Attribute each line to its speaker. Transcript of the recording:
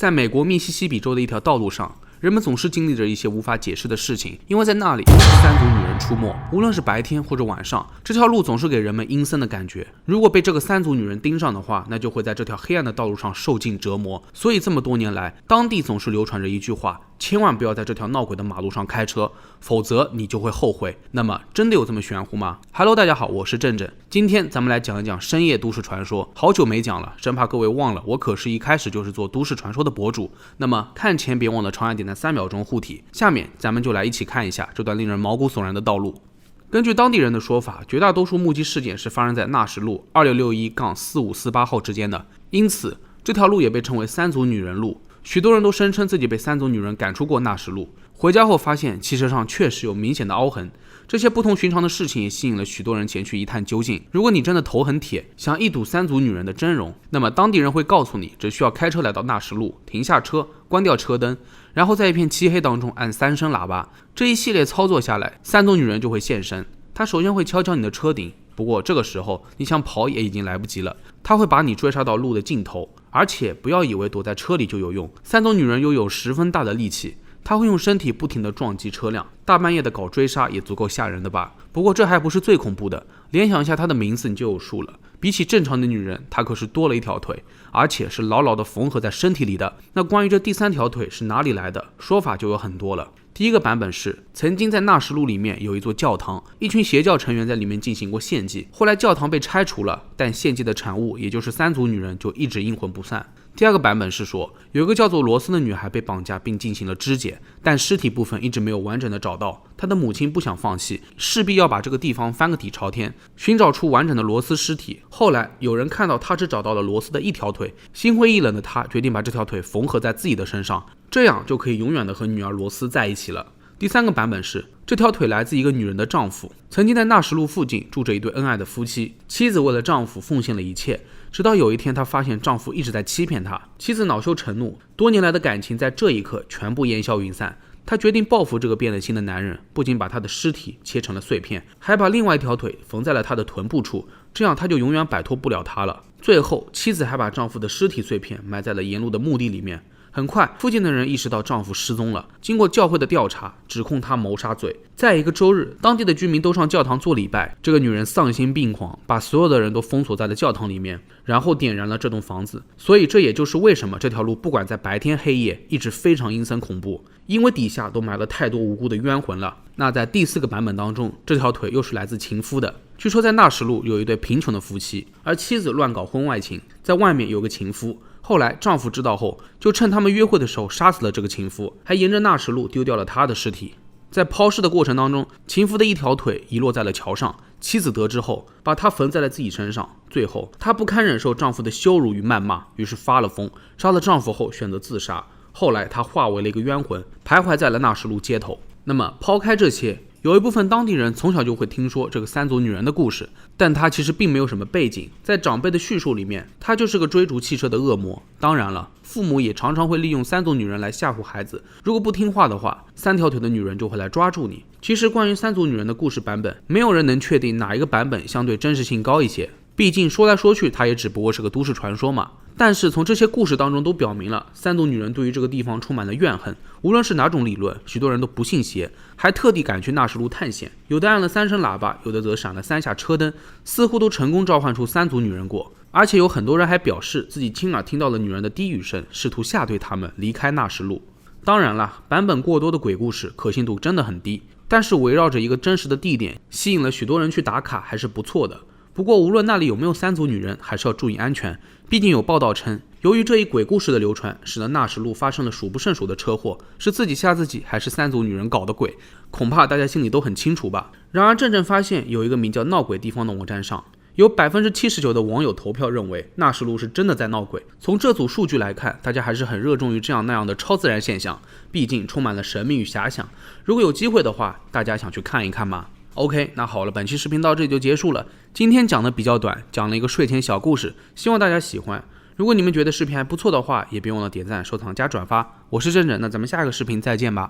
Speaker 1: 在美国密西西比州的一条道路上，人们总是经历着一些无法解释的事情，因为在那里三组女人出没，无论是白天或者晚上，这条路总是给人们阴森的感觉。如果被这个三组女人盯上的话，那就会在这条黑暗的道路上受尽折磨。所以这么多年来，当地总是流传着一句话：千万不要在这条闹鬼的马路上开车，否则你就会后悔。那么真的有这么玄乎吗？ Hello， 大家好，我是正正。今天咱们来讲一讲深夜都市传说。好久没讲了，生怕各位忘了，我可是一开始就是做都市传说的博主。那么看前别忘了长按点赞3秒钟护体。下面咱们就来一起看一下这段令人毛骨悚然的道路。根据当地人的说法，绝大多数目击事件是发生在纳什路2661-4548号之间的，因此这条路也被称为三组女人路。许多人都声称自己被三组女人赶出过纳什路，回家后发现汽车上确实有明显的凹痕。这些不同寻常的事情也吸引了许多人前去一探究竟。如果你真的头很铁，想一睹三组女人的真容，那么当地人会告诉你，只需要开车来到纳什路，停下车，关掉车灯，然后在一片漆黑当中按3声喇叭。这一系列操作下来，三组女人就会现身。她首先会敲敲你的车顶，不过这个时候你想跑也已经来不及了，她会把你追杀到路的尽头。而且不要以为躲在车里就有用，三组女人拥有十分大的力气，她会用身体不停地撞击车辆，大半夜的搞追杀也足够吓人的吧。不过这还不是最恐怖的，联想一下她的名字你就有数了。比起正常的女人，她可是多了一条腿，而且是牢牢地缝合在身体里的。那关于这第3条腿是哪里来的，说法就有很多了。第一个版本是，曾经在纳什路里面有一座教堂，一群邪教成员在里面进行过献祭，后来教堂被拆除了，但献祭的产物也就是三组女人就一直阴魂不散。第二个版本是说，有一个叫做罗斯的女孩被绑架并进行了肢解，但尸体部分一直没有完整的找到，她的母亲不想放弃，势必要把这个地方翻个底朝天，寻找出完整的罗斯尸体。后来有人看到她只找到了罗斯的一条腿，心灰意冷的她决定把这条腿缝合在自己的身上，这样就可以永远的和女儿罗斯在一起了。第3个版本是，这条腿来自一个女人的丈夫，曾经在纳什路附近住着一对恩爱的夫妻，妻子为了丈夫奉献了一切，直到有一天她发现丈夫一直在欺骗她，妻子恼羞成怒，多年来的感情在这一刻全部烟消云散。她决定报复这个变了心的男人，不仅把他的尸体切成了碎片，还把另外一条腿缝在了他的臀部处，这样他就永远摆脱不了他了。最后妻子还把丈夫的尸体碎片埋在了沿路的墓地里面。很快附近的人意识到丈夫失踪了，经过教会的调查，指控他谋杀罪。在一个周日，当地的居民都上教堂做礼拜，这个女人丧心病狂，把所有的人都封锁在了教堂里面，然后点燃了这栋房子。所以这也就是为什么这条路不管在白天黑夜一直非常阴森恐怖，因为底下都埋了太多无辜的冤魂了。那在第4个版本当中，这条腿又是来自情夫的。据说在纳什路有一对贫穷的夫妻，而妻子乱搞婚外情，在外面有个情夫，后来丈夫知道后，就趁他们约会的时候杀死了这个情夫，还沿着纳什路丢掉了他的尸体。在抛尸的过程当中，情夫的一条腿遗落在了桥上，妻子得知后把他缝在了自己身上。最后她不堪忍受丈夫的羞辱与谩骂，于是发了疯，杀了丈夫后选择自杀。后来她化为了一个冤魂，徘徊在了纳什路街头。那么抛开这些，有一部分当地人从小就会听说这个三组女人的故事，但她其实并没有什么背景，在长辈的叙述里面，她就是个追逐汽车的恶魔。当然了，父母也常常会利用三组女人来吓唬孩子，如果不听话的话，3条腿的女人就会来抓住你。其实关于三组女人的故事版本，没有人能确定哪一个版本相对真实性高一些，毕竟说来说去它也只不过是个都市传说嘛。但是从这些故事当中都表明了，三组女人对于这个地方充满了怨恨，无论是哪种理论，许多人都不信邪，还特地赶去纳什路探险，有的按了3声喇叭，有的则闪了3下车灯，似乎都成功召唤出三组女人过。而且有很多人还表示自己亲耳听到了女人的低语声，试图吓退他们离开纳什路。当然了，版本过多的鬼故事可信度真的很低，但是围绕着一个真实的地点，吸引了许多人去打卡还是不错的。不过无论那里有没有三组女人，还是要注意安全，毕竟有报道称，由于这一鬼故事的流传，使得纳什路发生了数不胜数的车祸，是自己吓自己还是三组女人搞的鬼，恐怕大家心里都很清楚吧。然而正发现有一个名叫闹鬼地方的网站上，有 79% 的网友投票认为纳什路是真的在闹鬼。从这组数据来看，大家还是很热衷于这样那样的超自然现象，毕竟充满了神秘与遐想。如果有机会的话，大家想去看一看吗？ OK， 那好了，本期视频到这里就结束了。今天讲的比较短，讲了一个睡前小故事，希望大家喜欢。如果你们觉得视频还不错的话，也别忘了点赞、收藏加转发。我是正正，那咱们下个视频再见吧。